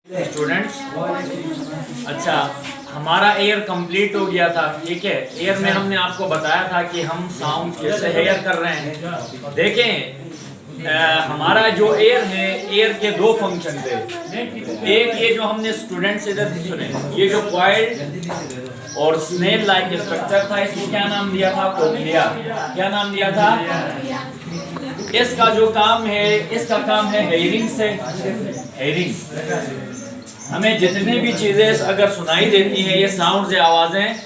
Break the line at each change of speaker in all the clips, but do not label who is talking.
Students, अच्छा हमारा air complete हो गया था। ठीक है, एयर में हमने आपको बताया था कि हम साउंड कैसे हेयर कर रहे हैं। देखें हमारा जो एयर है, एयर के दो फंक्शन थे। एक ये जो हमने स्टूडेंट्स इधर सुने, ये जो कॉइल्ड और स्नेल लाइक स्ट्रक्चर था, इसको क्या नाम दिया था? कोक्लिया। क्या नाम दिया था? इसका जो काम है, इसका काम है हेयरिंग से। हेयरिंग, हमें जितनी भी चीजें अगर सुनाई देती हैं, ये साउंड से आवाजें,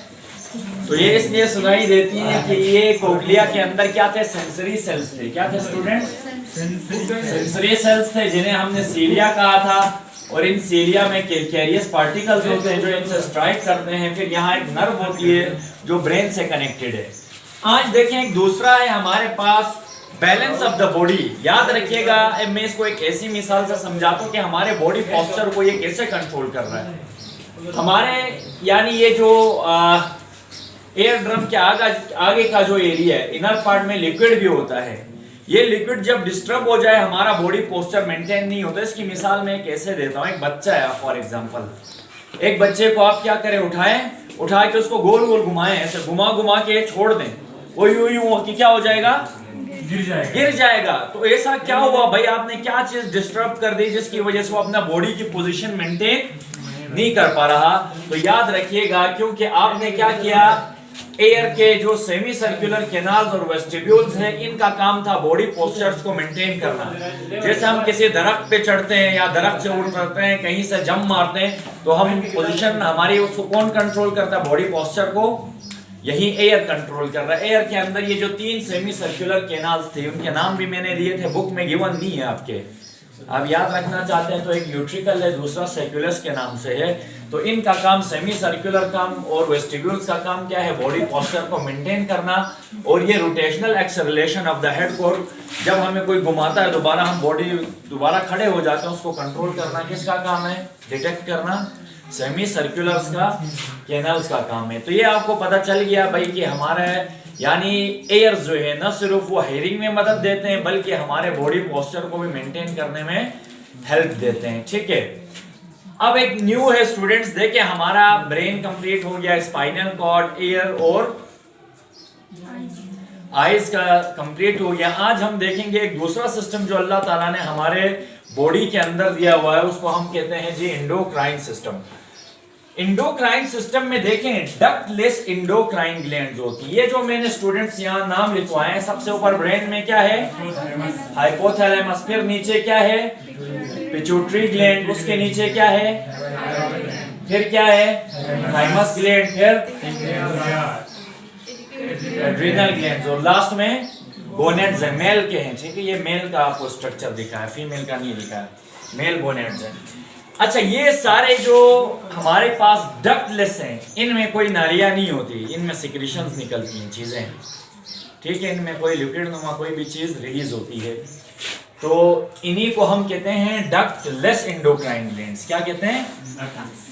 तो ये इसलिए सुनाई देती हैं कि ये कोक्लिया के अंदर क्या थे? सेंसरी सेल्स थे। क्या थे स्टूडेंट्स? सेंसरी सेल्स थे, जिन्हें हमने सीलिया कहा था। और इन सीलिया में कैल्केरियस पार्टिकल्स होते हैं जो इनसे स्ट्राइक करते हैं। फिर यहाँ एक नर्व होती है जो ब्रेन से कनेक्टेड है। आज देखें एक दूसरा है हमारे पास, बैलेंस ऑफ द बॉडी। याद रखिएगा, मैं इसको एक ऐसी मिसाल से समझाता हूं कि हमारे बॉडी पोस्चर को ये कैसे कंट्रोल कर रहा है। हमारे यानी ये जो एयर ड्रम के आगे का जो एरिया है, इनर पार्ट में लिक्विड भी होता है। ये लिक्विड जब डिस्टर्ब हो जाए, हमारा बॉडी पोस्चर मेंटेन नहीं होता। इसकी मिसाल मैं कैसे देता हूँ। एक बच्चा है फॉर एग्जाम्पल, एक बच्चे को आप क्या करें? उठा के उसको गोल गोल घुमाएं, ऐसे घुमा के छोड़ दें, वो यूं कि क्या हो जाएगा? गिर जाएगा। तो ऐसा क्या हुआ भाई? आपने क्या चीज डिस्टर्ब कर दी जिसकी वजह से वो अपना बॉडी की पोजीशन मेंटेन नहीं कर पा रहा। तो याद रखिएगा, क्योंकि आपने क्या किया, एयर के जो सेमी सर्कुलर कैनाल्स और वेस्टिब्यूल्स हैं, इनका काम था बॉडी पोस्चर्स को मेंटेन करना। जैसे हम किसी दरख्त पे चढ़ते हैं या दरख्त से उड़ते हैं, कहीं से जंप मारते हैं, तो हम पोजीशन हमारी, उसको कौन कंट्रोल करता है? बॉडी पोस्चर को यही एयर कंट्रोल कर रहा है। एयर के अंदर ये जो 3 सेमी सर्कुलर कैनाल्स थे, उनके नाम भी मैंने दिए थे, बुक में गिवन नहीं है आपके। आप याद रखना चाहते हैं तो एक यूट्रिकल है, दूसरा सेक्युलस के नाम से है। तो इनका काम सेमी सर्कुलर काम और वेस्टिब्यूल्स का काम क्या है? बॉडी पोस्चर को मेंटेन करना। और ये rotational acceleration of the head को, जब हमें कोई घुमाता है दोबारा, हम बॉडी दोबारा खड़े हो जाते हैं, उसको कंट्रोल करना किसका काम है? डिटेक्ट करना सेमी सर्कुलर्स का, कैनल्स का काम है। तो ये आपको पता चल गया भाई कि हमारा यानी एयर जो है न सिर्फ वो हेयरिंग में मदद देते हैं, बल्कि हमारे बॉडी पोस्चर को भी मेंटेन करने में हेल्प देते हैं। ठीक है, अब एक न्यू है स्टूडेंट्स, देखिए हमारा ब्रेन कंप्लीट हो गया, स्पाइनल कॉर्ड, एयर और आईज का कंप्लीट हो गया। आज हम देखेंगे एक दूसरा सिस्टम जो अल्लाह ताला ने हमारे बॉडी के अंदर दिया हुआ है, उसको हम कहते हैं जी एंडोक्राइन सिस्टम। इंडोक्राइन सिस्टम में देखें डक्टलेस इंडोक्राइन ग्लैंड्स होती है। ये जो मैंने स्टूडेंट्स यहाँ नाम लिखवाए हैं, सबसे ऊपर ब्रेन में क्या है? हाइपोथैलेमस। फिर नीचे क्या है? Pituitary gland. उसके नीचे क्या है? फिर क्या है? Thymus gland. फिर एड्रिनल ग्लैंड्स। और लास्ट में गोनेड्स है, मेल के हैं। ठीक है, ये मेल का आपको स्ट्रक्चर दिखा है, फीमेल का नहीं दिखा है, मेल गोनेड्स है। अच्छा, ये सारे जो हमारे पास डक्टलेस हैं, इनमें कोई नालियां नहीं होती, इनमें सिक्रीशंस निकलती हैं, चीजें। ठीक है, इनमें कोई लिक्विड नुमा कोई भी चीज रिलीज होती है। तो इन्हीं को हम कहते हैं डक्टलेस इंडोक्राइन ग्लैंड्स। क्या कहते हैं?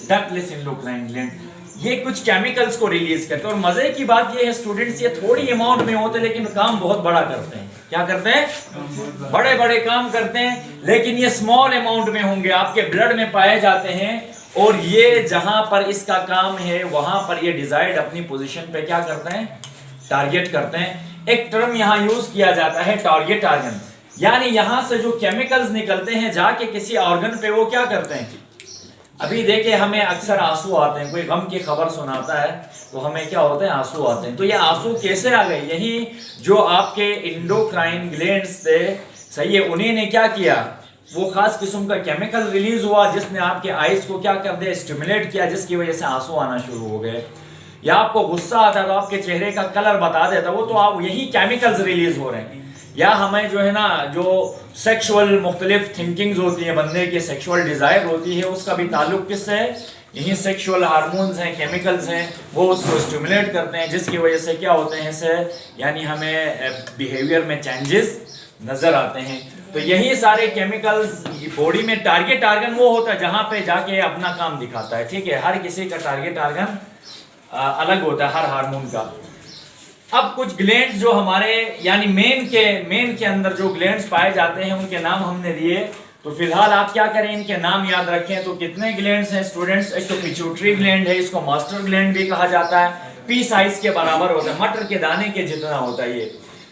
Ductless endocrine gland. ये कुछ केमिकल्स को रिलीज करते हैं। और मजे की बात ये है स्टूडेंट्स, ये थोड़ी अमाउंट में होते हैं लेकिन काम बहुत बड़ा करते हैं। क्या करते हैं? बड़े बड़े काम करते हैं, लेकिन ये स्मॉल अमाउंट में होंगे, आपके ब्लड में पाए जाते हैं। और ये जहां पर इसका काम है, वहां पर ये डिजायर्ड अपनी पोजीशन पे क्या करते हैं? टारगेट करते हैं। एक टर्म यहां यूज किया जाता है टारगेट ऑर्गन, यानी यहां से जो केमिकल्स निकलते हैं जाके किसी ऑर्गन पे वो क्या करते हैं? अभी देखिए, हमें अक्सर आंसू आते हैं, कोई गम की खबर सुनाता है तो हमें क्या होते हैं? आंसू आते हैं। तो ये आंसू कैसे आ गए? यही जो आपके इंडोक्राइन ग्लैंड्स थे, सही है, उन्हीं ने क्या किया? वो खास किस्म का केमिकल रिलीज हुआ जिसने आपके आईज को क्या कर दिया? स्टिमुलेट किया, जिसकी वजह से आंसू आना शुरू हो गए। या आपको गुस्सा आता तो आपके चेहरे का कलर बता देता, वो तो आप यही केमिकल्स रिलीज हो रहे हैं। या हमें जो है ना, जो सेक्सुअल मुख्तलिफ थिंकिंग्स होती है, बंदे की सेक्सुअल डिजायर होती है, उसका भी ताल्लुक किससे है? यही सेक्सुअल हार्मोन्स हैं, केमिकल्स हैं, वो उसको स्टिमुलेट करते हैं, जिसकी वजह से क्या होते हैं इससे, यानी हमें बिहेवियर में चेंजेस नजर आते हैं। तो यही सारे केमिकल्स बॉडी में टारगेट ऑर्गन वो होता है जहां पे जाके अपना काम दिखाता है। ठीक है, हर किसी का टारगेट ऑर्गन अलग होता है, हर हार्मोन का। अब कुछ ग्लैंड्स जो हमारे यानी मेन के अंदर जो ग्लैंड्स पाए जाते हैं, उनके नाम हमने दिए तो फिलहाल आप क्या करें, इनके नाम याद रखें। तो कितने ग्लैंड्स हैं स्टूडेंट्स? एक तो पिट्यूटरी ग्लैंड है, इसको मास्टर ग्लैंड भी कहा जाता है, पी साइज के बराबर होता है, मटर के दाने के जितना होता है ये।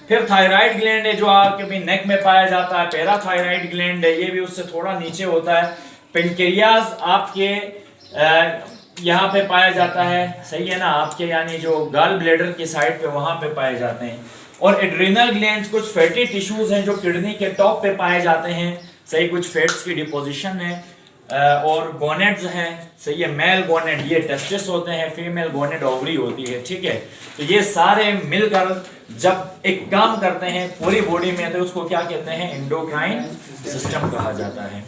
फिर थायराइड ग्लैंड है जो आपके भी नेक में पाया जाता है, पैराथायराइड ग्लैंड है, ये भी उससे थोड़ा नीचे होता है। पेनक्रियाज आपके यहाँ पे पाया जाता है, सही है ना, आपके यानी जो गॉल ब्लैडर की साइड पे वहां पे पाए जाते हैं। और एड्रिनल ग्लैंड्स कुछ फैटी टिश्यूज हैं जो किडनी के टॉप पे पाए जाते हैं, सही, कुछ फैट्स की डिपोजिशन है। और गोनेड्स हैं, सही है, मेल गोनेड ये टेस्टिस होते हैं, फीमेल गोनेड ओवरी होती है, ठीक है। तो ये सारे मिलकर जब एक काम करते हैं पूरी बॉडी में तो उसको क्या कहते हैं? एंडोक्राइन सिस्टम कहा जाता है।